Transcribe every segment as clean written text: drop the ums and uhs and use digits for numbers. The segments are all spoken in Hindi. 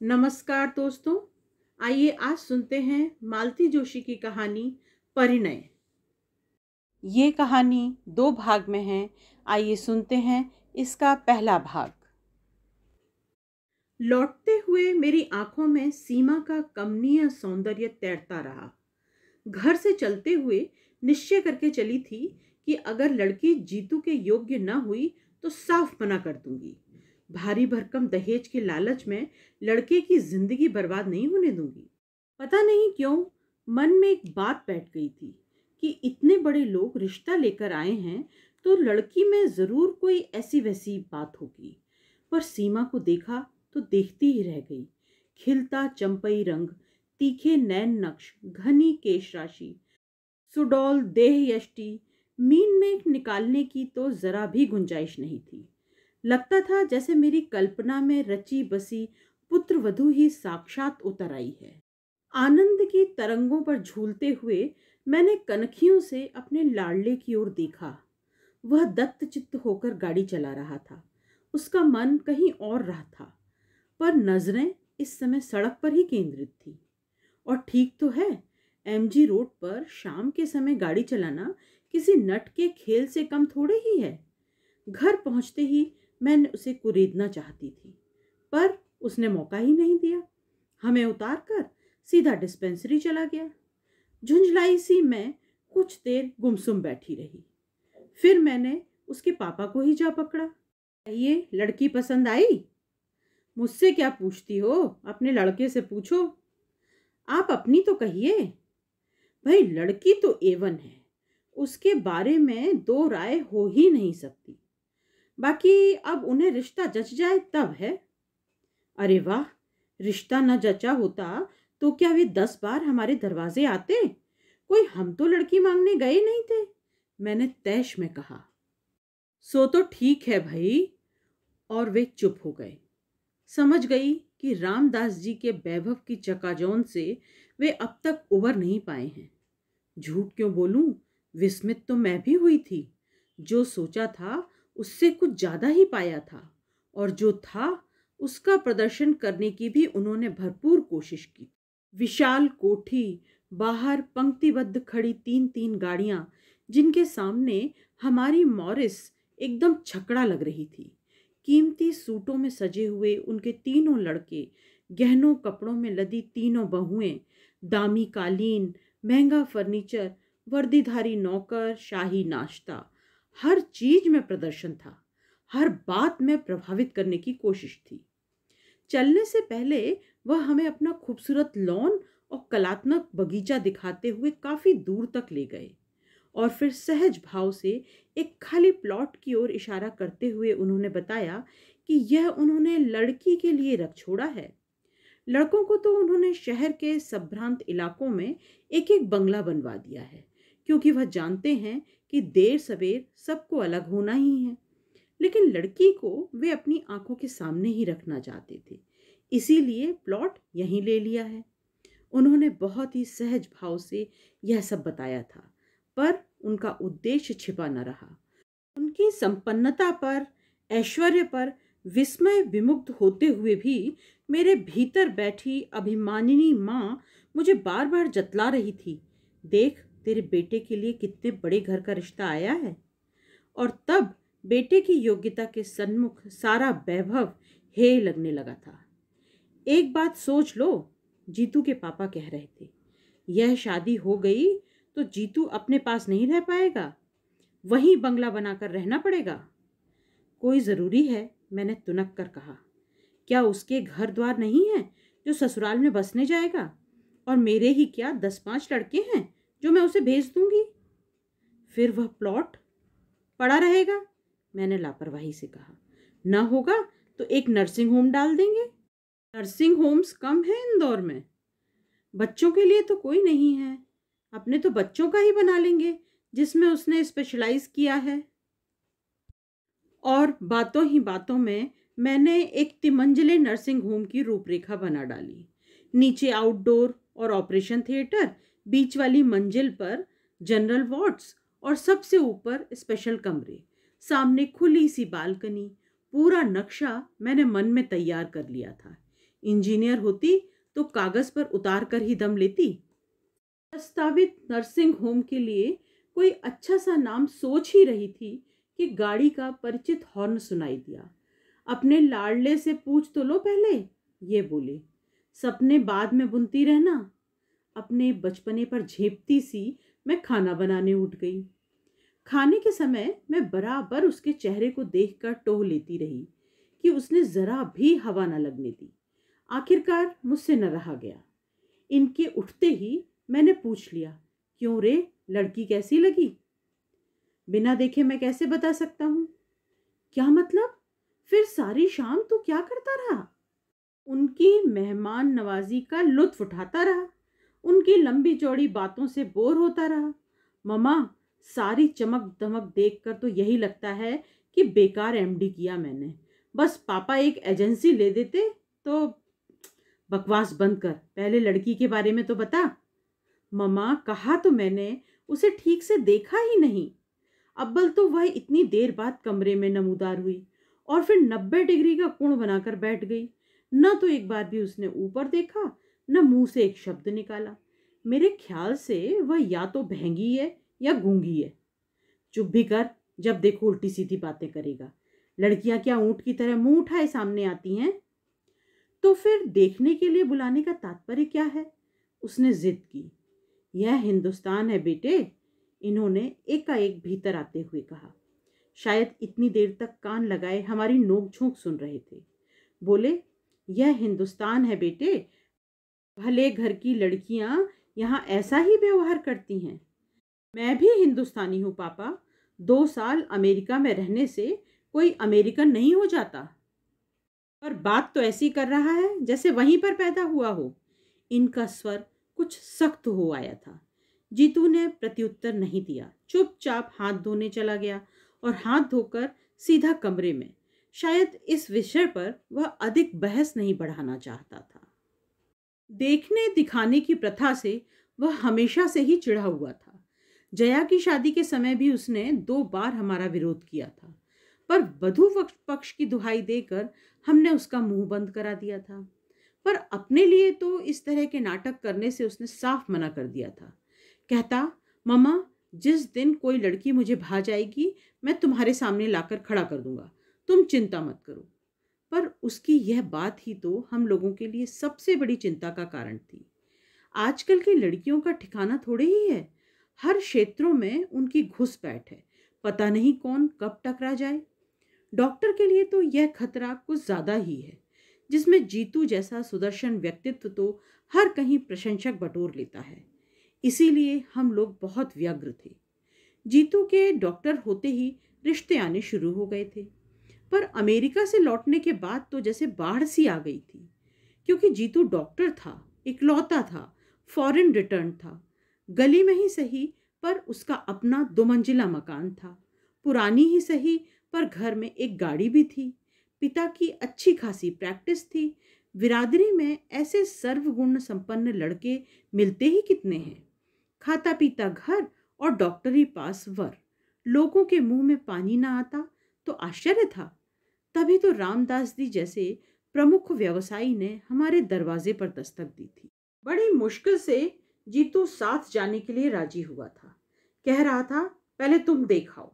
नमस्कार दोस्तों, आइए आज सुनते हैं मालती जोशी की कहानी परिणय। ये कहानी 2 भाग में है। आइए सुनते हैं इसका पहला भाग। लौटते हुए मेरी आंखों में सीमा का कमनीय सौंदर्य तैरता रहा। घर से चलते हुए निश्चय करके चली थी कि अगर लड़की जीतू के योग्य न हुई तो साफ मना कर दूंगी। भारी भरकम दहेज के लालच में लड़के की जिंदगी बर्बाद नहीं होने दूंगी। पता नहीं क्यों मन में एक बात बैठ गई थी कि इतने बड़े लोग रिश्ता लेकर आए हैं तो लड़की में जरूर कोई ऐसी वैसी बात होगी। पर सीमा को देखा तो देखती ही रह गई। खिलता चंपई रंग, तीखे नैन नक्श, घनी केश राशि, सुडौल देह यष्टि, मीन में निकालने की तो जरा भी गुंजाइश नहीं थी। लगता था जैसे मेरी कल्पना में रची बसी पुत्र वधू ही साक्षात उतर आई है। आनंद की तरंगों पर झूलते हुए मैंने कनखियों से अपने लाडले की ओर देखा। वह दत्तचित्त होकर गाड़ी चला रहा था। उसका मन कहीं और रहा था, पर नजरें इस समय सड़क पर ही केंद्रित थी। और ठीक तो है, एमजी रोड पर शाम के समय गाड़ी चलाना किसी नट के खेल से कम थोड़े ही है। घर पहुंचते ही मैंने उसे कुरेदना चाहती थी, पर उसने मौका ही नहीं दिया। हमें उतार कर सीधा डिस्पेंसरी चला गया। झुंझलाई सी मैं कुछ देर गुमसुम बैठी रही। फिर मैंने उसके पापा को ही जा पकड़ा। ये लड़की पसंद आई? मुझसे क्या पूछती हो, अपने लड़के से पूछो। आप अपनी तो कहिए। भाई लड़की तो एवन है, उसके बारे में 2 राय हो ही नहीं सकती। बाकी अब उन्हें रिश्ता जच जाए तब है। अरे वाह, रिश्ता न जचा होता तो क्या वे 10 बार हमारे दरवाजे आते? कोई हम तो लड़की मांगने गए नहीं थे, मैंने तैश में कहा। सो तो ठीक है भाई। और वे चुप हो गए। समझ गई कि रामदास जी के वैभव की चकाचौंध से वे अब तक उबर नहीं पाए हैं। झूठ क्यों बोलूं, विस्मित तो मैं भी हुई थी। जो सोचा था उससे कुछ ज्यादा ही पाया था, और जो था उसका प्रदर्शन करने की भी उन्होंने भरपूर कोशिश की। विशाल कोठी, बाहर पंक्तिबद्ध खड़ी 3-3 गाड़ियां, जिनके सामने हमारी मॉरिस एकदम छकड़ा लग रही थी। कीमती सूटों में सजे हुए उनके तीनों लड़के, गहनों कपड़ों में लदी तीनों बहुएं, दामी कालीन, महंगा फर्नीचर, वर्दीधारी नौकर, शाही नाश्ता, हर चीज में प्रदर्शन था। हर बात में प्रभावित करने की कोशिश थी। चलने से पहले वह हमें अपना खूबसूरत लॉन और कलात्मक बगीचा दिखाते हुए काफी दूर तक ले गए, और फिर सहज भाव से एक खाली प्लॉट की ओर इशारा करते हुए उन्होंने बताया कि यह उन्होंने लड़की के लिए रख छोड़ा है। लड़कों को तो उन्होंने शहर के संभ्रांत इलाकों में एक एक बंगला बनवा दिया है, क्योंकि वह जानते हैं कि देर सवेर सबको अलग होना ही है। लेकिन लड़की को वे अपनी आंखों के सामने ही रखना चाहते थे, इसीलिए प्लॉट यहीं ले लिया है। उन्होंने बहुत ही सहज भाव से यह सब बताया था, पर उनका उद्देश्य छिपा न रहा। उनकी संपन्नता पर, ऐश्वर्य पर विस्मय विमुग्ध होते हुए भी मेरे भीतर बैठी अभिमानिनी माँ मुझे बार बार जतला रही थी, देख तेरे बेटे के लिए कितने बड़े घर का रिश्ता आया है। और तब बेटे की योग्यता के सन्मुख सारा वैभव हे लगने लगा था। एक बात सोच लो, जीतू के पापा कह रहे थे, यह शादी हो गई तो जीतू अपने पास नहीं रह पाएगा, वहीं बंगला बनाकर रहना पड़ेगा। कोई जरूरी है, मैंने तुनक कर कहा। क्या उसके घर द्वार नहीं है जो ससुराल में बसने जाएगा? और मेरे ही क्या 10-5 लड़के हैं जो मैं उसे भेज दूंगी। फिर वह प्लॉट पड़ा रहेगा, मैंने लापरवाही से कहा। न होगा तो एक नर्सिंग होम डाल देंगे। नर्सिंग होम्स कम है इंदौर में। बच्चों के लिए तो कोई नहीं है, अपने तो बच्चों का ही बना लेंगे जिसमें उसने स्पेशलाइज किया है। और बातों ही बातों में मैंने एक तिमंजिले नर्सिंग होम की रूपरेखा बना डाली। नीचे आउटडोर और ऑपरेशन थिएटर, बीच वाली मंजिल पर जनरल वार्ड्स, और सबसे ऊपर स्पेशल कमरे, सामने खुली सी बालकनी। पूरा नक्शा मैंने मन में तैयार कर लिया था। इंजीनियर होती तो कागज पर उतार कर ही दम लेती। प्रस्तावित नर्सिंग होम के लिए कोई अच्छा सा नाम सोच ही रही थी कि गाड़ी का परिचित हॉर्न सुनाई दिया। अपने लाडले से पूछ तो लो पहले, ये बोले। सपने बाद में बुनती रहना। अपने बचपने पर झेपती सी मैं खाना बनाने उठ गई। खाने के समय मैं बराबर उसके चेहरे को देखकर टोह लेती रही कि उसने जरा भी हवा न लगने दी। आखिरकार मुझसे न रहा गया। इनके उठते ही मैंने पूछ लिया, क्यों रे, लड़की कैसी लगी? बिना देखे मैं कैसे बता सकता हूँ? क्या मतलब? फिर सारी शाम तू क्या करता रहा? उनकी मेहमान नवाजी का लुत्फ उठाता रहा, उनकी लंबी चौड़ी बातों से बोर होता रहा। ममा, सारी चमक दमक देखकर तो यही लगता है कि बेकार एमडी किया मैंने। बस पापा एक एजेंसी ले देते तो। बकवास बंद कर, पहले लड़की के बारे में तो बता। ममा, कहा तो मैंने, उसे ठीक से देखा ही नहीं। अव्वल तो वह इतनी देर बाद कमरे में नमूदार हुई और फिर 90 डिग्री का कोण बनाकर बैठ गई। न तो एक बार भी उसने ऊपर देखा, न मुंह से एक शब्द निकाला। मेरे ख्याल से वह या तो बहंगी है या गूंगी है। चुप भी कर, जब देखो उल्टी सीधी बातें करेगा। लड़कियां क्या ऊंट की तरह मुंह उठाए सामने आती हैं? तो फिर देखने के लिए बुलाने का तात्पर्य क्या है? उसने जिद की। यह हिंदुस्तान है बेटे, इन्होंने एकाएक भीतर आते हुए कहा। शायद इतनी देर तक कान लगाए हमारी नोक-झोंक सुन रहे थे। बोले, यह हिंदुस्तान है बेटे, भले घर की लड़कियां यहाँ ऐसा ही व्यवहार करती हैं। मैं भी हिंदुस्तानी हूँ पापा। 2 साल अमेरिका में रहने से कोई अमेरिकन नहीं हो जाता। पर बात तो ऐसी कर रहा है जैसे वहीं पर पैदा हुआ हो। इनका स्वर कुछ सख्त हो आया था। जीतू ने प्रत्युत्तर नहीं दिया, चुपचाप हाथ धोने चला गया और हाथ धोकर सीधा कमरे में। शायद इस विषय पर वह अधिक बहस नहीं बढ़ाना चाहता था। देखने दिखाने की प्रथा से वह हमेशा से ही चिढ़ा हुआ था। जया की शादी के समय भी उसने 2 बार हमारा विरोध किया था, पर वधू पक्ष की दुहाई देकर हमने उसका मुंह बंद करा दिया था। पर अपने लिए तो इस तरह के नाटक करने से उसने साफ मना कर दिया था। कहता, मम्मा, जिस दिन कोई लड़की मुझे भा जाएगी मैं तुम्हारे सामने लाकर खड़ा कर दूंगा, तुम चिंता मत करो। पर उसकी यह बात ही तो हम लोगों के लिए सबसे बड़ी चिंता का कारण थी। आजकल की लड़कियों का ठिकाना थोड़े ही है। हर क्षेत्रों में उनकी घुसपैठ है, पता नहीं कौन कब टकरा जाए। डॉक्टर के लिए तो यह खतरा कुछ ज्यादा ही है, जिसमें जीतू जैसा सुदर्शन व्यक्तित्व तो हर कहीं प्रशंसक बटोर लेता है। इसीलिए हम लोग बहुत व्यग्र थे। जीतू के डॉक्टर होते ही रिश्ते आने शुरू हो गए थे, पर अमेरिका से लौटने के बाद तो जैसे बाढ़ सी आ गई थी। क्योंकि जीतू डॉक्टर था, इकलौता था, फॉरेन रिटर्न था। गली में ही सही पर उसका अपना 2 मंजिला मकान था। पुरानी ही सही पर घर में एक गाड़ी भी थी। पिता की अच्छी खासी प्रैक्टिस थी। बिरादरी में ऐसे सर्वगुण संपन्न लड़के मिलते ही कितने हैं। खाता पीता घर और डॉक्टरी पास वर। लोगों के मुंह में पानी ना आता तो आश्चर्य था। तभी तो रामदास जी जैसे प्रमुख व्यवसायी ने हमारे दरवाजे पर दस्तक दी थी। बड़ी मुश्किल से जीतू साथ जाने के लिए राजी हुआ था। कह रहा था, पहले तुम देखाओ।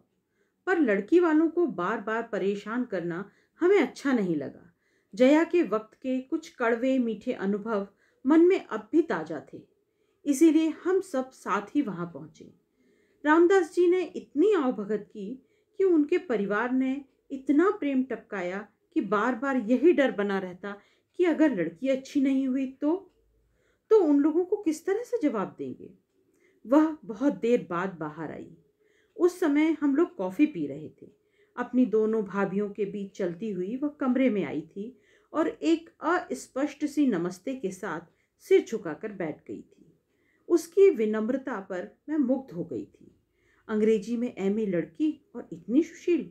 पर लड़की वालों को बार बार परेशान करना हमें अच्छा नहीं लगा। जया के वक्त के कुछ कड़वे मीठे अनुभव मन में अब भी ताजा थे। इसीलिए हम सब साथ ही वहां पहुंचे। रामदास जी ने इतनी आवभगत की कि उनके परिवार ने इतना प्रेम टपकाया कि बार बार यही डर बना रहता कि अगर लड़की अच्छी नहीं हुई तो उन लोगों को किस तरह से जवाब देंगे। वह बहुत देर बाद बाहर आई। उस समय हम लोग कॉफी पी रहे थे। अपनी दोनों भाभियों के बीच चलती हुई वह कमरे में आई थी और एक अस्पष्ट सी नमस्ते के साथ सिर झुकाकर बैठ गई थी। उसकी विनम्रता पर मैं मुग्ध हो गई थी। अंग्रेजी में एमए लड़की और इतनी सुशील।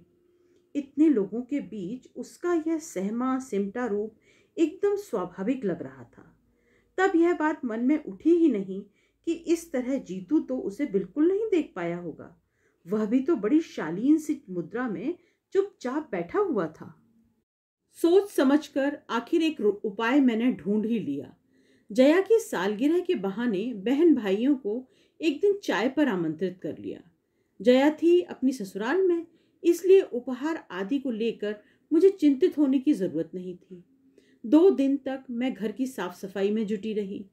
इतने लोगों के बीच उसका यह सहमा सिमटा रूप एकदम स्वाभाविक लग रहा था। तब यह बात मन में उठी ही नहीं कि इस तरह जीतू तो उसे बिल्कुल नहीं देख पाया होगा। वह भी तो बड़ी शालीन सी मुद्रा में चुपचाप बैठा हुआ था। सोच समझकर आखिर एक उपाय मैंने ढूंढ ही लिया। जया की सालगिरह के बहाने बहन भाइयों को एक दिन चाय पर आमंत्रित कर लिया। जया थी अपनी ससुराल में, इसलिए उपहार आदि को लेकर मुझे चिंतित होने की जरूरत नहीं थी। 2 दिन तक मैं घर की साफ सफाई में जुटी रही।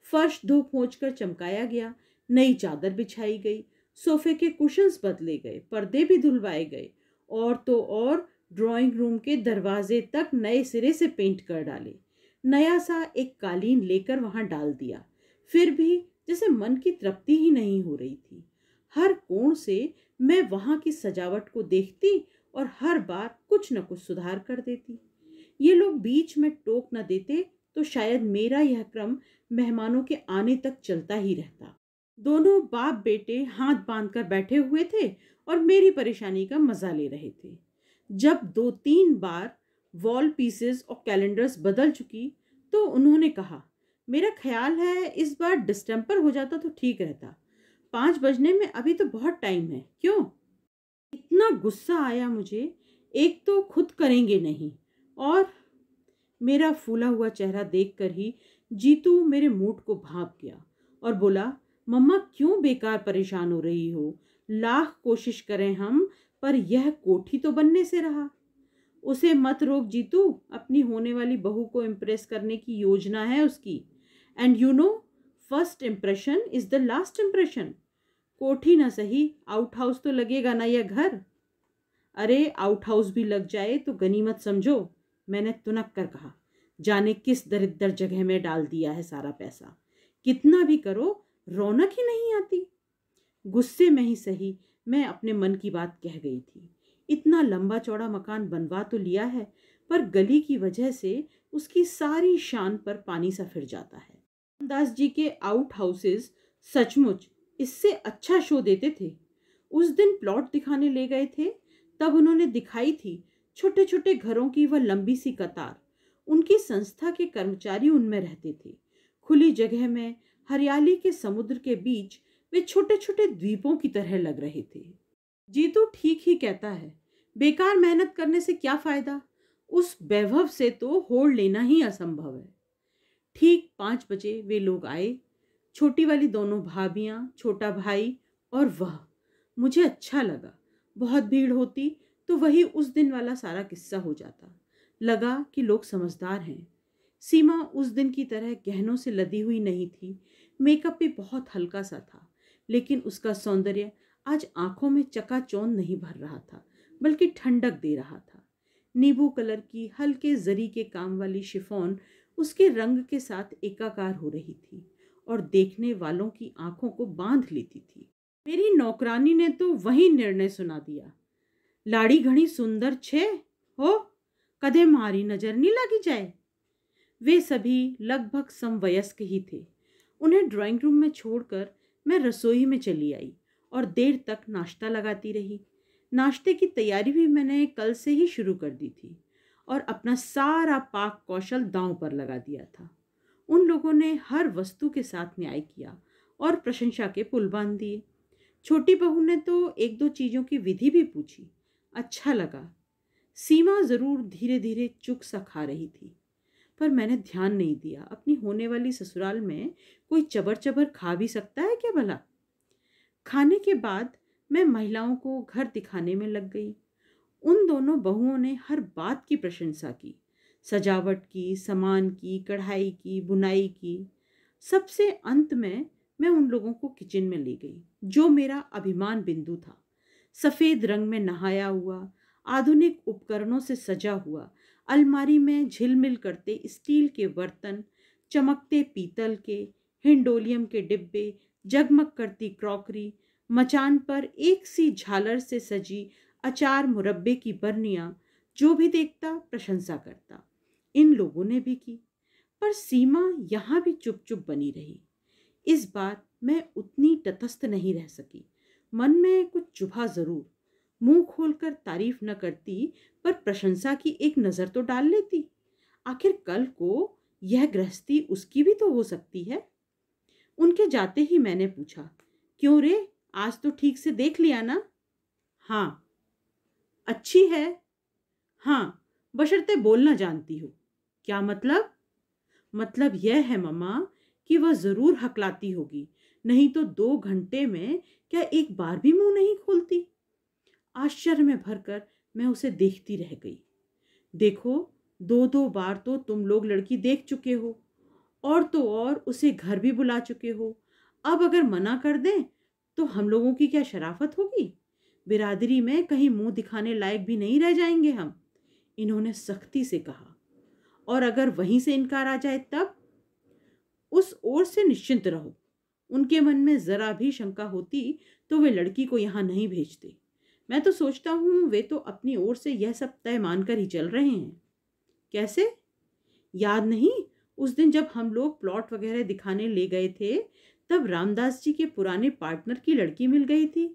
फर्श धो पोंछ कर चमकाया गया, नई चादर बिछाई गई, सोफे के कुशन्स बदले गए, पर्दे भी धुलवाए गए, और तो और ड्राइंग रूम के दरवाजे तक नए सिरे से पेंट कर डाले। नया सा एक कालीन लेकर वहां डाल दिया। फिर भी जैसे मन की तृप्ति ही नहीं हो रही थी। हर कोण से मैं वहां की सजावट को देखती और हर बार कुछ न कुछ सुधार कर देती। ये लोग बीच में टोक न देते तो शायद मेरा यह क्रम मेहमानों के आने तक चलता ही रहता। दोनों बाप बेटे हाथ बांधकर बैठे हुए थे और मेरी परेशानी का मजा ले रहे थे। जब 2-3 बार वॉल पीसेस और कैलेंडर्स बदल चुकी तो उन्होंने कहा, मेरा ख्याल है इस बार डिस्टेंपर हो जाता तो ठीक रहता। 5 बजने में अभी तो बहुत टाइम है, क्यों? इतना गुस्सा आया मुझे। एक तो खुद करेंगे नहीं, और मेरा फूला हुआ चेहरा देखकर ही जीतू मेरे मूड को भांप गया और बोला, मम्मा क्यों बेकार परेशान हो रही हो? लाख कोशिश करें हम, पर यह कोठी तो बनने से रहा। उसे मत रोक जीतू, अपनी होने वाली बहू को इम्प्रेस करने की योजना है उसकी। And you know, first impression is the last impression. कोठी ना सही, आउट हाउस तो लगेगा ना यह घर। अरे आउट हाउस भी लग जाए तो गनीमत समझो, मैंने तुनक कर कहा। जाने किस दरिद्र जगह में डाल दिया है सारा पैसा। कितना भी करो रौनक ही नहीं आती। गुस्से में ही सही, मैं अपने मन की बात कह गई थी। इतना लंबा चौड़ा मकान बनवा तो लिया है, पर गली की वजह से उसकी सारी शान पर पानी सा फिर जाता है। दास जी के आउट हाउसेस सचमुच इससे अच्छा शो देते थे। उस दिन प्लॉट दिखाने ले गए थे, तब उन्होंने दिखाई थी छोटे छोटे घरों की वह लंबी सी कतार। उनकी संस्था के कर्मचारी उनमें रहते थे। खुली जगह में हरियाली के समुद्र के बीच वे छोटे छोटे द्वीपों की तरह लग रहे थे। जीतू ठीक ही कहता है, बेकार मेहनत करने से क्या फायदा? उस वैभव से तो होड़ लेना ही असंभव है। ठीक 5 बजे वे लोग आए। छोटी वाली दोनों भाभियां, छोटा भाई और वह। मुझे अच्छा लगा। बहुत भीड़ होती तो वही उस दिन वाला सारा किस्सा हो जाता। लगा कि लोग समझदार हैं। सीमा उस दिन की तरह गहनों से लदी हुई नहीं थी। मेकअप भी बहुत हल्का सा था, लेकिन उसका सौंदर्य आज आंखों में चकाचौंध नहीं भर रहा था, बल्कि ठंडक दे रहा था। नींबू कलर की हल्के जरी के काम वाली शिफॉन उसके रंग के साथ एकाकार हो रही थी और देखने वालों की आंखों को बांध लेती थी। मेरी नौकरानी ने तो वही निर्णय सुना दिया, लाड़ी घणी सुंदर छे हो, कदे मारी नजर नहीं लगी जाए। वे सभी लगभग समवयस्क ही थे। उन्हें ड्राइंग रूम में छोड़कर मैं रसोई में चली आई और देर तक नाश्ता लगाती रही। नाश्ते की तैयारी भी मैंने कल से ही शुरू कर दी थी और अपना सारा पाक कौशल दांव पर लगा दिया था। उन लोगों ने हर वस्तु के साथ न्याय किया और प्रशंसा के पुल बांध दिए। छोटी बहू ने तो 1-2 चीजों की विधि भी पूछी। अच्छा लगा। सीमा जरूर धीरे धीरे चुक सा खा रही थी, पर मैंने ध्यान नहीं दिया। अपनी होने वाली ससुराल में कोई चबर चबर खा भी सकता है क्या भला? खाने के बाद मैं महिलाओं को घर दिखाने में लग गई। उन दोनों बहुओं ने हर बात की प्रशंसा की, सजावट की, सामान की, कढ़ाई की, बुनाई की। सबसे अंत में मैं उन लोगों को किचन में ले गई, जो मेरा अभिमान बिंदु था। सफेद रंग में नहाया हुआ, आधुनिक उपकरणों से सजा हुआ, अलमारी में झिलमिल करते स्टील के बर्तन, चमकते पीतल के, हिंडोलियम के डिब्बे, जगमग करती क्रॉकरी, मचान पर एक सी झालर से सजी अचार मुरब्बे की बरनियां। जो भी देखता प्रशंसा करता। इन लोगों ने भी की, पर सीमा यहां भी चुप चुप बनी रही। इस बार मैं उतनी तटस्थ नहीं रह सकी। मन में कुछ चुभा जरूर। मुंह खोलकर तारीफ न करती, पर प्रशंसा की एक नजर तो डाल लेती। आखिर कल को यह गृहस्थी उसकी भी तो हो सकती है। उनके जाते ही मैंने पूछा, क्यों रे, आज तो ठीक से देख लिया ना? हाँ। अच्छी है? हाँ, बशर्ते बोलना जानती हो। क्या मतलब? मतलब यह है मम्मा कि वह जरूर हकलाती होगी, नहीं तो 2 घंटे में क्या एक बार भी मुंह नहीं खोलती। आश्चर्य में भरकर मैं उसे देखती रह गई। देखो, 2-2 बार तो तुम लोग लड़की देख चुके हो, और तो और उसे घर भी बुला चुके हो। अब अगर मना कर दें तो हम लोगों की क्या शराफत होगी? बिरादरी में कहीं मुंह दिखाने लायक भी नहीं रह जाएंगे हम, इन्होंने सख्ती से कहा। और अगर वहीं से इनकार आ जाए तब? उस ओर से निश्चिंत रहो, उनके मन में जरा भी शंका होती तो वे लड़की को यहां नहीं भेजते। मैं तो सोचता हूं वे तो अपनी ओर से यह सब तय मानकर ही चल रहे हैं। कैसे? याद नहीं, उस दिन जब हम लोग प्लॉट वगैरह दिखाने ले गए थे, तब रामदास जी के पुराने पार्टनर की लड़की मिल गई थी।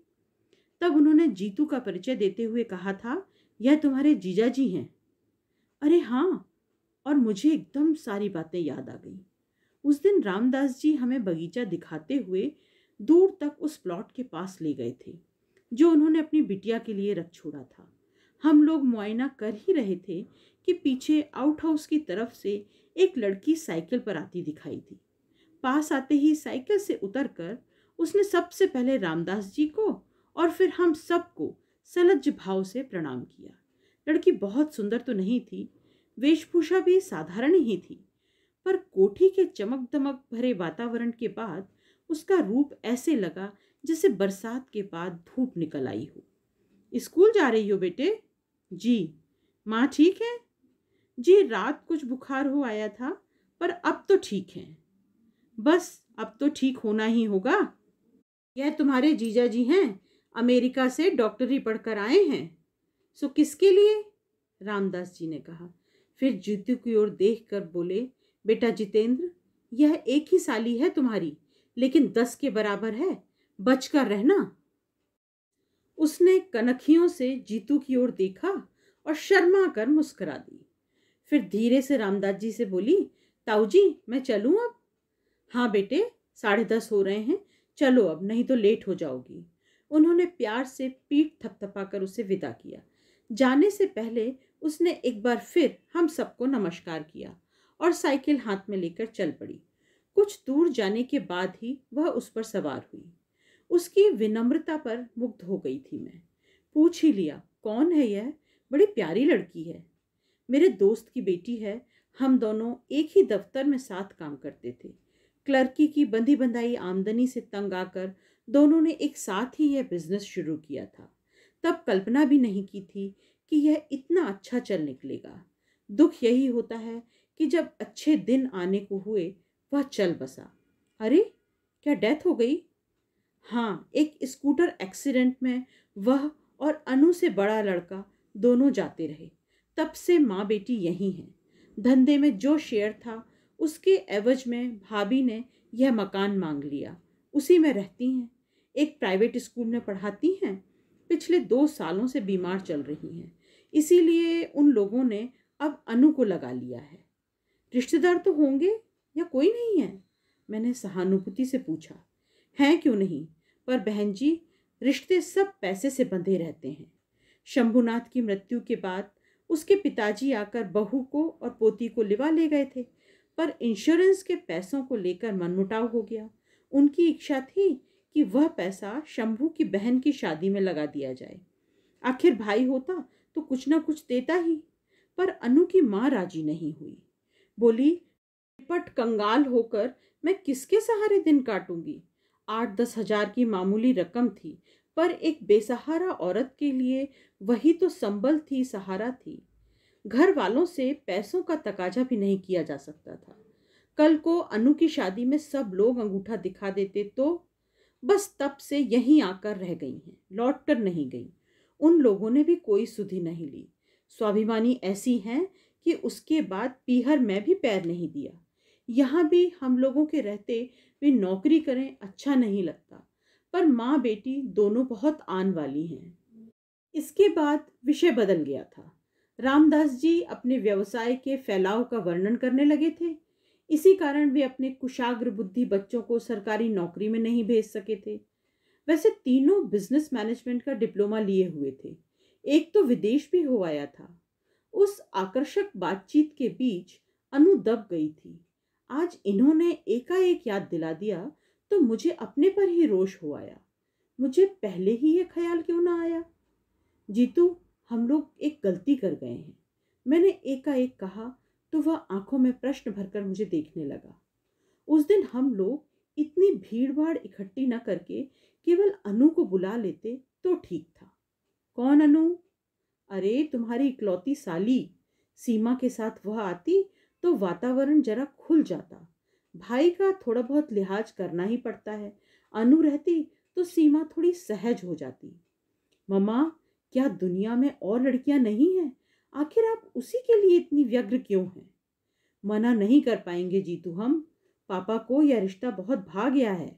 तब उन्होंने जीतू का परिचय देते हुए कहा था, यह तुम्हारे जीजा जी हैं। अरे हाँ, और मुझे एकदम सारी बातें याद आ गई। उस दिन रामदास जी हमें बगीचा दिखाते हुए दूर तक उस प्लॉट के पास ले गए थे, जो उन्होंने अपनी बिटिया के लिए रख छोड़ा था। हम लोग मुआयना कर ही रहे थे कि पीछे आउट हाउस की तरफ से एक लड़की साइकिल पर आती दिखाई दी। पास आते ही साइकिल से उतरकर उसने सबसे पहले रामदास जी को और फिर हम सबको सलज्ज भाव से प्रणाम किया। लड़की बहुत सुंदर तो नहीं थी, वेशभूषा भी साधारण ही थी, पर कोठी के चमक दमक भरे वातावरण के बाद उसका रूप ऐसे लगा जैसे बरसात के बाद धूप निकल आई हो। स्कूल जा रही हो बेटे? जी। माँ ठीक है? जी, रात कुछ बुखार हो आया था, पर अब तो ठीक है। बस अब तो ठीक होना ही होगा। यह तुम्हारे जीजा जी हैं, अमेरिका से डॉक्टरी पढ़कर आए हैं। सो किसके लिए? रामदास जी ने कहा। फिर जीतू की ओर देखकर बोले, बेटा जितेंद्र, यह एक ही साली है तुम्हारी, लेकिन 10 के बराबर है, बचकर रहना। उसने कनखियों से जीतू की ओर देखा और शर्मा कर मुस्कुरा दी। फिर धीरे से रामदास जी से बोली, ताऊ जी मैं चलूं अब? हाँ बेटे, 10:30 हो रहे हैं, चलो अब, नहीं तो लेट हो जाओगी। उन्होंने प्यार से पीठ थपथपाकर उसे विदा किया। जाने से पहले उसने एक बार फिर हम सबको नमस्कार किया और साइकिल हाथ में लेकर चल पड़ी। कुछ दूर जाने के बाद ही वह उस पर सवार हुई। उसकी विनम्रता पर मुग्ध हो गई थी मैं। पूछ ही लिया, कौन है यह? बड़ी प्यारी लड़की है, मेरे दोस्त की बेटी है। हम दोनों एक ही दफ्तर में साथ काम करते थे। क्लर्की की बंधी बंधाई आमदनी से तंग आकर दोनों ने एक साथ ही यह बिजनेस शुरू किया था। तब कल्पना भी नहीं की थी कि यह इतना अच्छा चल निकलेगा। दुख यही होता है कि जब अच्छे दिन आने को हुए वह चल बसा। अरे, क्या डेथ हो गई? हाँ, एक स्कूटर एक्सीडेंट में वह और अनु से बड़ा लड़का दोनों जाते रहे। तब से माँ बेटी यही हैं। धंधे में जो शेयर था उसके एवज में भाभी ने यह मकान मांग लिया, उसी में रहती हैं। एक प्राइवेट स्कूल में पढ़ाती हैं। पिछले 2 सालों से बीमार चल रही हैं, इसीलिए उन लोगों ने अब अनु को लगा लिया है। रिश्तेदार तो होंगे या कोई नहीं है? मैंने सहानुभूति से पूछा। हैं क्यों नहीं, पर बहन जी, रिश्ते सब पैसे से बंधे रहते हैं। शंभुनाथ की मृत्यु के बाद उसके पिताजी आकर बहू को और पोती को लिवा ले गए थे, पर इंश्योरेंस के पैसों को लेकर मनमुटाव हो गया। उनकी इच्छा थी कि वह पैसा शंभू की बहन की शादी में लगा दिया जाए। आखिर भाई होता तो कुछ ना कुछ देता ही, पर अनु की माँ राजी नहीं हुई। बोली, पट कंगाल होकर मैं किसके सहारे दिन काटूंगी? 8-10 हजार की मामूली रकम थी, पर एक बेसहारा औरत के लिए वही तो संबल थी, सहारा थी। घर वालों से पैसों का तकाजा भी नहीं किया जा सकता था। कल को अनु की शादी में सब लोग अंगूठा दिखा देते तो? बस तब से यहीं आकर रह गई हैं, लौट कर नहीं गई। उन लोगों ने भी कोई सुधि नहीं ली। स्वाभिमानी ऐसी हैं कि उसके बाद पीहर में भी पैर नहीं दिया। यहाँ भी हम लोगों के रहते वे नौकरी करें अच्छा नहीं लगता, पर माँ बेटी दोनों बहुत आन वाली हैं। इसके बाद विषय बदल गया था। रामदास जी अपने व्यवसाय के फैलाव का वर्णन करने लगे थे। इसी कारण वे अपने कुशाग्र बुद्धि बच्चों को सरकारी नौकरी में नहीं भेज सके थे। वैसे तीनों बिजनेस मैनेजमेंट का डिप्लोमा लिए हुए थे, एक तो विदेश भी हो आया था। उस आकर्षक बातचीत के बीच अनु दब गई थी। आज इन्होंने एकाएक याद दिला दिया तो मुझे अपने पर ही रोष हो आया। मुझे पहले ही ये ख्याल क्यों ना आया। जीतू, हम लोग एक गलती कर गए हैं, मैंने एकाएक कहा तो वह आंखों में प्रश्न भरकर मुझे देखने लगा। उस दिन हम लोग इतनी भीड़ भाड़ इकट्ठी न करके केवल अनु को बुला लेते तो ठीक था। कौन अनु? अरे तुम्हारी इकलौती साली। सीमा के साथ वह आती तो वातावरण जरा खुल जाता। भाई का थोड़ा बहुत लिहाज करना ही पड़ता है। अनु रहती तो सीमा थोड़ी सहज हो जाती। मम्मा, क्या दुनिया में और लड़कियां नहीं हैं? आखिर आप उसी के लिए इतनी व्यग्र क्यों हैं? मना नहीं कर पाएंगे जीतू हम। पापा को यह रिश्ता बहुत भा गया है।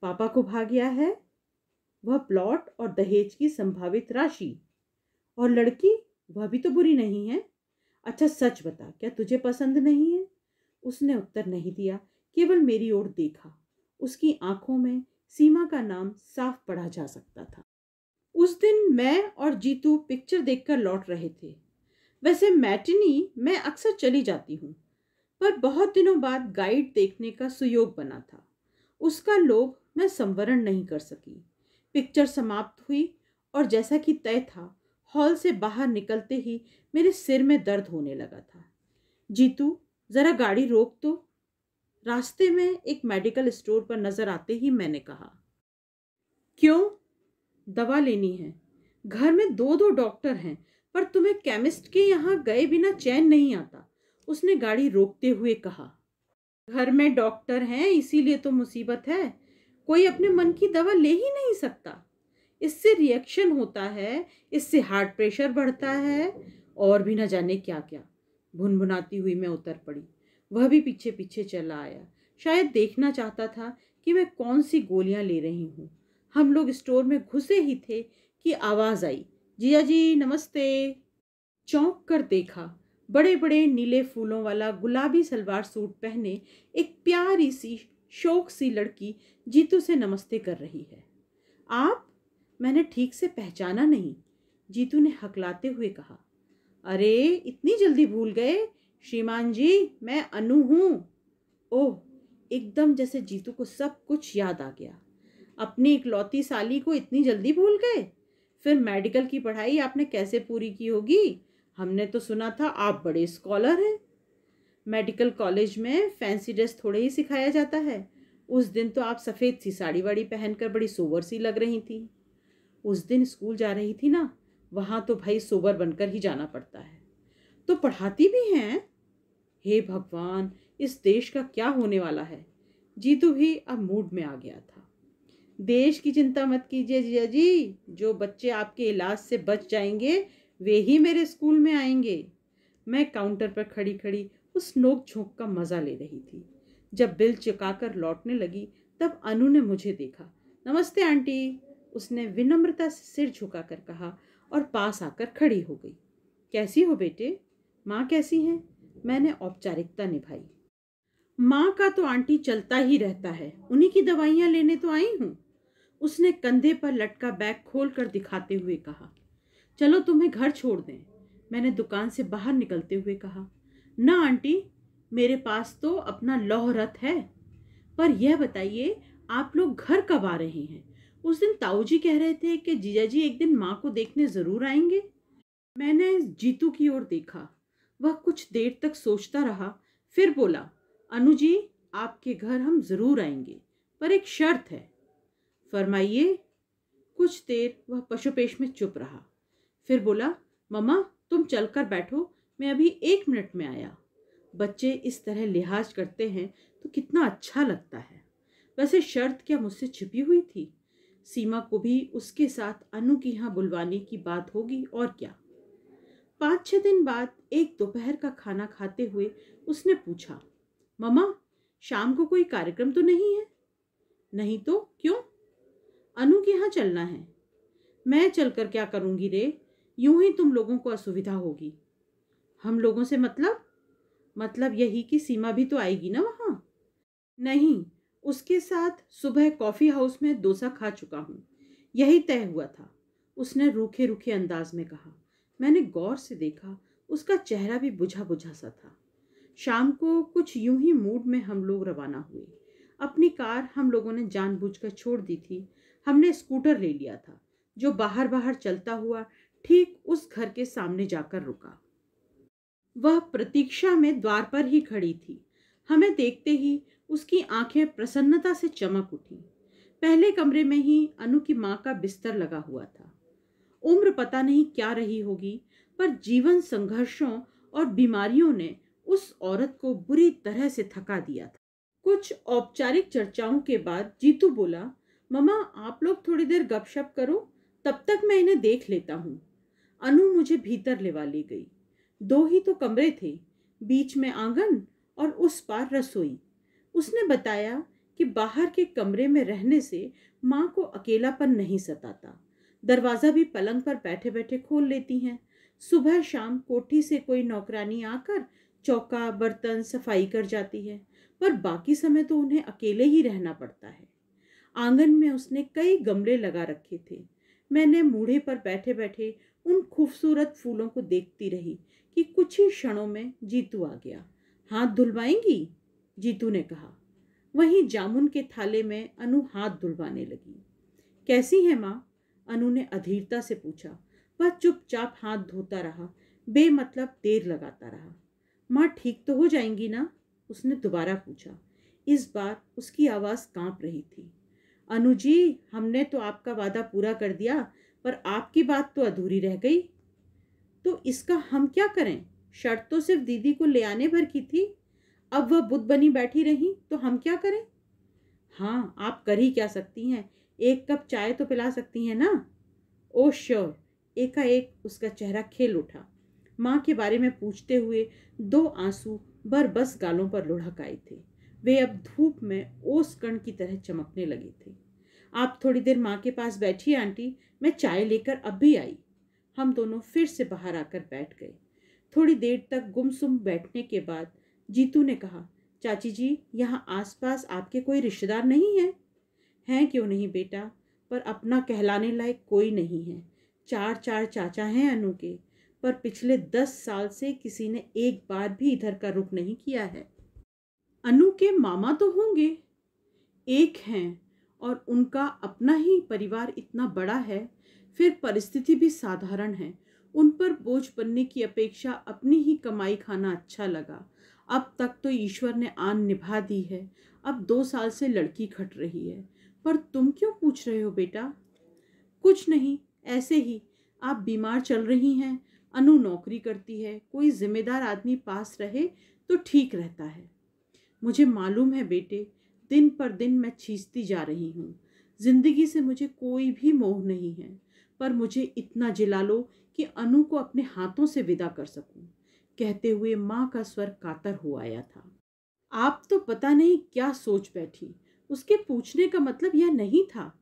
पापा को भा गया है? वह प्लॉट और दहेज की संभावित राशि। और लड़की, वह भी तो बुरी नहीं है। अच्छा सच बता, क्या तुझे पसंद नहीं है? उसने उत्तर नहीं दिया, केवल मेरी ओर देखा। उसकी आंखों में सीमा का नाम साफ पढ़ा जा सकता था। उस दिन मैं और जीतू पिक्चर देखकर लौट रहे थे। वैसे मैटिनी मैं अक्सर चली जाती हूँ, पर बहुत दिनों बाद गाइड देखने का सुयोग बना था। उसका लोभ मैं संवरण नहीं कर सकी। पिक्चर समाप्त हुई और जैसा कि तय था, हॉल से बाहर निकलते ही मेरे सिर में दर्द होने लगा था। जीतू, जरा गाड़ी रोक तो। रास्ते में एक मेडिकल स्टोर पर नजर आते ही मैंने कहा। क्यों? दवा लेनी है। घर में दो दो डॉक्टर हैं, पर तुम्हें केमिस्ट के यहाँ गए बिना चैन नहीं आता, उसने गाड़ी रोकते हुए कहा। घर में डॉक्टर हैं इसीलिए तो मुसीबत है। कोई अपने मन की दवा ले ही नहीं सकता। इससे रिएक्शन होता है, इससे हार्ट प्रेशर बढ़ता है और भी न जाने क्या क्या। भुनभुनाती हुई मैं उतर पड़ी। वह भी पीछे पीछे चला आया। शायद देखना चाहता था कि मैं कौन सी गोलियां ले रही हूँ। हम लोग स्टोर में घुसे ही थे कि आवाज आई, जिया जी नमस्ते। चौंक कर देखा, बड़े बड़े नीले फूलों वाला गुलाबी सलवार सूट पहने एक प्यारी सी शौक सी लड़की जीतू से नमस्ते कर रही है। आप? मैंने ठीक से पहचाना नहीं। जीतू ने हकलाते हुए कहा। अरे इतनी जल्दी भूल गए? श्रीमान जी, मैं अनु हूँ। ओह, एकदम जैसे जीतू को सब कुछ याद आ गया। अपनी इकलौती साली को इतनी जल्दी भूल गए? फिर मेडिकल की पढ़ाई आपने कैसे पूरी की होगी? हमने तो सुना था आप बड़े स्कॉलर हैं। मेडिकल कॉलेज में फैंसी ड्रेस थोड़े ही सिखाया जाता है। उस दिन तो आप सफ़ेद सी साड़ी वाड़ी पहनकर बड़ी सोबर सी लग रही थी। उस दिन स्कूल जा रही थी ना, वहाँ तो भाई सोबर बनकर ही जाना पड़ता है। तो पढ़ाती भी हैं? हे भगवान, इस देश का क्या होने वाला है। जीतू भी अब मूड में आ गया था। देश की चिंता मत कीजिए जिया जी, जो बच्चे आपके इलाज से बच जाएंगे वे ही मेरे स्कूल में आएंगे। मैं काउंटर पर खड़ी खड़ी उस नोक झोंक का मजा ले रही थी। जब बिल चुकाकर लौटने लगी तब अनु ने मुझे देखा। नमस्ते आंटी, उसने विनम्रता से सिर झुकाकर कहा और पास आकर खड़ी हो गई। कैसी हो बेटे? माँ कैसी हैं? मैंने औपचारिकता निभाई। माँ का तो आंटी चलता ही रहता है, उन्हीं की दवाइयाँ लेने तो आई हूँ। उसने कंधे पर लटका बैग खोलकर दिखाते हुए कहा। चलो तुम्हें घर छोड़ दें, मैंने दुकान से बाहर निकलते हुए कहा। ना आंटी, मेरे पास तो अपना लौह रथ है। पर यह बताइए, आप लोग घर कब आ रहे हैं? उस दिन ताऊ जी कह रहे थे कि जीजा जी एक दिन माँ को देखने जरूर आएंगे। मैंने जीतू की ओर देखा। वह कुछ देर तक सोचता रहा, फिर बोला, अनु जी, आपके घर हम जरूर आएंगे, पर एक शर्त है। फरमाइए। कुछ देर वह पशुपेश में चुप रहा, फिर बोला, मम्मा तुम चलकर बैठो, मैं अभी 1 मिनट में आया। बच्चे इस तरह लिहाज करते हैं तो कितना अच्छा लगता है। वैसे शर्त क्या मुझसे छिपी हुई थी? सीमा को भी उसके साथ अनु की यहाँ बुलवाने की बात होगी और क्या। 5-6 दिन बाद एक दोपहर का खाना खाते हुए उसने पूछा, मम्मा शाम को कोई कार्यक्रम तो नहीं है? नहीं तो क्यों? अनु के यहाँ चलना है। मैं चलकर क्या करूंगी रे? यूं ही तुम लोगों को असुविधा होगी। हम लोगों से मतलब यही कि सीमा भी तो आएगी ना वहां। नहीं, उसके साथ सुबह कॉफी हाउस में डोसा खा चुका हूं, यही तय हुआ था, उसने रूखे रूखे अंदाज में कहा। मैंने गौर से देखा उसका चेहरा भी बुझा बुझा सा था। शाम को कुछ यूं ही मूड में हम लोग रवाना हुए। अपनी कार हम लोगों ने जानबूझकर छोड़ दी थी। हमने स्कूटर ले लिया था जो बाहर बाहर चलता हुआ ठीक उस घर के सामने जाकर रुका। वह प्रतीक्षा में द्वार पर ही खड़ी थी। हमें देखते ही उसकी आंखें प्रसन्नता से चमक उठी। पहले कमरे में ही अनु की मां का बिस्तर लगा हुआ था। उम्र पता नहीं क्या रही होगी, पर जीवन संघर्षों और बीमारियों ने उस औरत को बुरी तरह से थका दिया था। कुछ औपचारिक चर्चाओं के बाद जीतू बोला, ममा आप लोग थोड़ी देर गपशप करो, तब तक मैं इन्हें देख लेता हूँ। अनु मुझे भीतर लेवा ले गई। 2 ही तो कमरे थे, बीच में आंगन और उस पार रसोई। उसने बताया कि बाहर के कमरे में रहने से माँ को अकेलापन नहीं सताता। दरवाजा भी पलंग पर बैठे बैठे खोल लेती हैं। सुबह शाम कोठी से कोई नौकरानी आकर चौका बर्तन सफाई कर जाती है, पर बाकी समय तो उन्हें अकेले ही रहना पड़ता है। आंगन में उसने कई गमले लगा रखे थे। मैंने मूढ़े पर बैठे बैठे उन खूबसूरत फूलों को देखती रही कि कुछ ही क्षणों में जीतू आ गया। हाथ धुलवाएंगी? जीतू ने कहा। वहीं जामुन के थाले में अनु हाथ धुलवाने लगी। कैसी है माँ? अनु ने अधीरता से पूछा। वह चुपचाप हाथ धोता रहा, बेमतलब देर लगाता रहा। माँ ठीक तो हो जाएंगी ना? उसने दोबारा पूछा। इस बार उसकी आवाज कांप रही थी। अनु जी, हमने तो आपका वादा पूरा कर दिया, पर आपकी बात तो अधूरी रह गई। तो इसका हम क्या करें? शर्त तो सिर्फ दीदी को ले आने भर की थी। अब वह बुद्ध बनी बैठी रही तो हम क्या करें? हाँ, आप कर ही क्या सकती हैं? 1 कप चाय तो पिला सकती हैं ना? Oh sure. एकाएक उसका चेहरा खिल उठा। माँ के बारे में पूछते हुए 2 आंसू बरबस गालों पर लुढ़क आए थे। वे अब धूप में ओस कण की तरह चमकने लगे थे। आप थोड़ी देर माँ के पास बैठिए आंटी, मैं चाय लेकर अब भी आई। हम दोनों फिर से बाहर आकर बैठ गए। थोड़ी देर तक गुमसुम बैठने के बाद जीतू ने कहा, चाची जी, यहाँ आसपास आपके कोई रिश्तेदार नहीं है? हैं क्यों नहीं बेटा, पर अपना कहलाने लायक कोई नहीं है। 4 चाचा हैं अनु के, पर पिछले 10 साल से किसी ने एक बार भी इधर का रुख नहीं किया है। अनु के मामा तो होंगे? एक हैं, और उनका अपना ही परिवार इतना बड़ा है, फिर परिस्थिति भी साधारण है। उन पर बोझ बनने की अपेक्षा अपनी ही कमाई खाना अच्छा लगा। अब तक तो ईश्वर ने आन निभा दी है। अब 2 साल से लड़की खट रही है। पर तुम क्यों पूछ रहे हो बेटा? कुछ नहीं, ऐसे ही। आप बीमार चल रही हैं, अनु नौकरी करती है, कोई जिम्मेदार आदमी पास रहे तो ठीक रहता है। मुझे मालूम है बेटे, दिन पर दिन मैं खींचती जा रही हूँ। जिंदगी से मुझे कोई भी मोह नहीं है, पर मुझे इतना जिला लो कि अनु को अपने हाथों से विदा कर सकूं। कहते हुए माँ का स्वर कातर हो आया था। आप तो पता नहीं क्या सोच बैठी। उसके पूछने का मतलब यह नहीं था।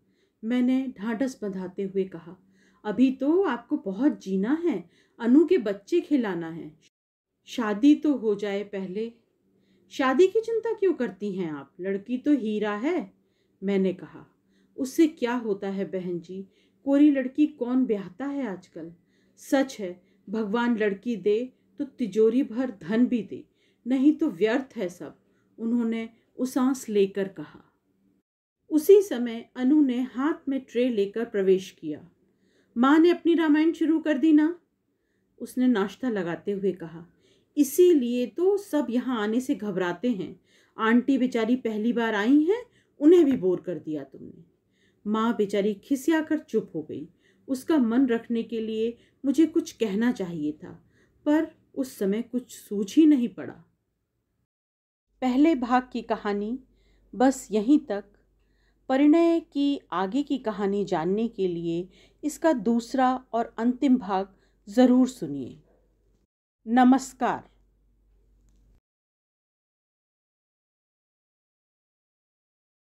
मैंने ढांढस बंधाते हुए कहा, अभी तो आपको बहुत जीना है, अनु के बच्चे खिलाना है। शादी तो हो जाए पहले। शादी की चिंता क्यों करती हैं आप? लड़की तो हीरा है। मैंने कहा, उससे क्या होता है बहन जी, कोरी लड़की कौन ब्याहता है आजकल। सच है, भगवान लड़की दे तो तिजोरी भर धन भी दे, नहीं तो व्यर्थ है सब, उन्होंने उसांस लेकर कहा। उसी समय अनु ने हाथ में ट्रे लेकर प्रवेश किया। माँ ने अपनी रामायण शुरू कर दी ना? उसने नाश्ता लगाते हुए कहा। इसीलिए तो सब यहाँ आने से घबराते हैं। आंटी बेचारी पहली बार आई हैं, उन्हें भी बोर कर दिया तुमने। माँ बेचारी खिसियाकर चुप हो गई। उसका मन रखने के लिए मुझे कुछ कहना चाहिए था, पर उस समय कुछ सूझ ही नहीं पड़ा। पहले भाग की कहानी बस यहीं तक। परिणय की आगे की कहानी जानने के लिए इसका दूसरा और अंतिम भाग ज़रूर सुनिए। नमस्कार।